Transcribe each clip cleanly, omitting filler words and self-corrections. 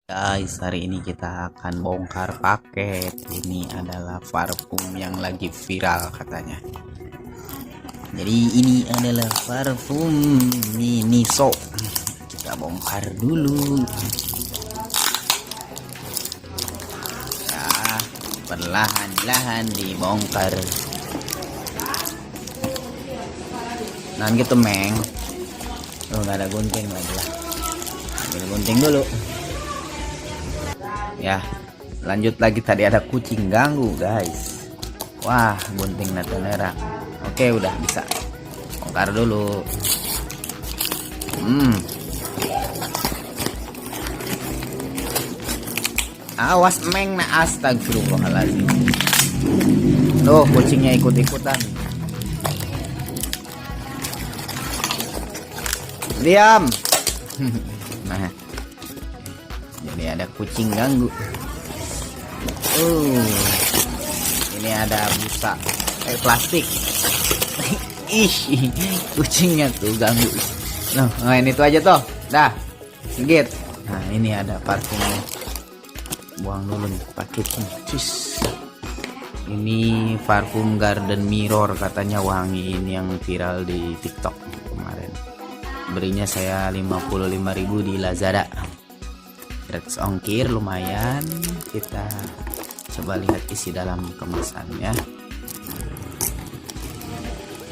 Guys, hari ini kita akan bongkar paket. Ini adalah parfum yang lagi viral katanya. Jadi ini adalah parfum Miniso. Kita bongkar dulu. Ya, perlahan-lahan dibongkar. Nah gitu meng. Oh nggak ada gunting lagi lah. Ambil gunting dulu. Ya, lanjut lagi. Tadi ada kucing ganggu guys. Wah, gunting natonera. Oke, udah bisa. Bongkar dulu. Awas meng, na astagfirullahaladzim. Tuh, kucingnya ikut-ikutan. Diam. Nah, jadi ada kucing ganggu. Ini ada busa plastik. Ih, kucingnya tuh ganggu. Nah, main itu aja toh. Dah, gigit. Nah, ini ada parfumnya. Buang dulu nih paketnya. Cus. Ini parfum Garden Mirror, katanya wangi. Ini yang viral di TikTok kemarin. Berinya saya 55.000 di Lazada. Gratis ongkir, lumayan. Kita coba lihat isi dalam kemasannya.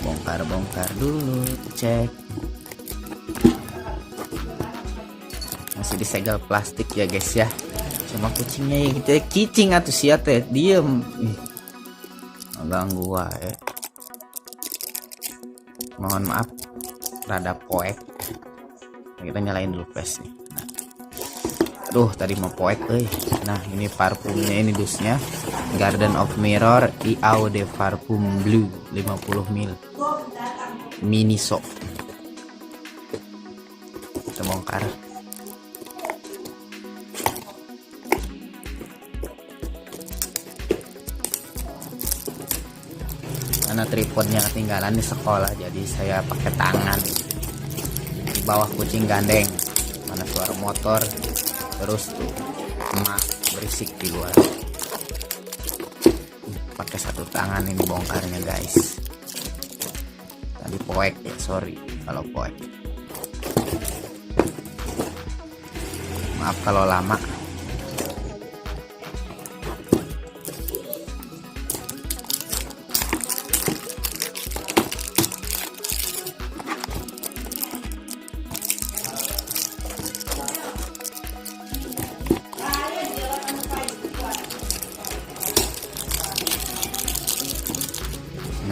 Bongkar dulu, cek. Masih disegel plastik ya guys ya. Cuma kucingnya ya gitu ya. Cicing atau siate diem. Ganggu ya. Mohon maaf, rada poek. Kita nyalain dulu flashnya. Aduh, tadi mau poek Nah, ini parfumnya, ini dusnya Garden of Mirror Eau de Parfum Blue 50 ml Miniso. Kita bongkar. Karena tripodnya ketinggalan di sekolah, jadi saya pakai tangan. Di bawah kucing gandeng. Mana suara motor. Terus tuh emak berisik di luar. Pakai satu tangan ini bongkarnya guys. Tadi poek ya, sorry kalau poek. Maaf kalau lama.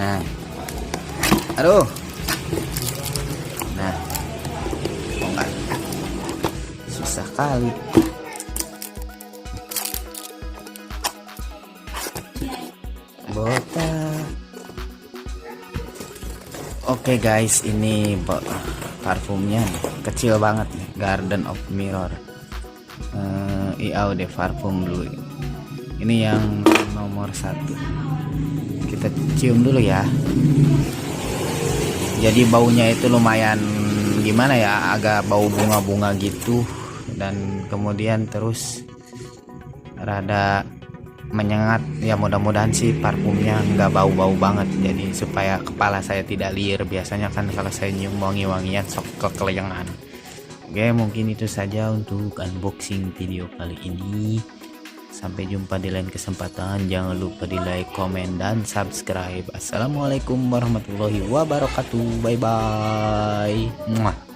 Nah, aduh, nah, bongkar, susah kali. Botak. Oke guys, ini parfumnya kecil banget nih, Garden of Mirror Eau de Parfum Blue. Ini yang nomor 1. Kita cium dulu ya. Jadi baunya itu lumayan gimana ya, agak bau bunga-bunga gitu. Dan kemudian terus rada menyengat ya. Mudah-mudahan sih parfumnya nggak bau-bau banget, jadi supaya kepala saya tidak liar. Biasanya kan kalau saya nyium wangi-wangian sok kekeleyangan. Oke, mungkin itu saja untuk unboxing video kali ini. Sampai jumpa di lain kesempatan. Jangan lupa di like, komen, dan subscribe. Assalamualaikum warahmatullahi wabarakatuh. Bye bye.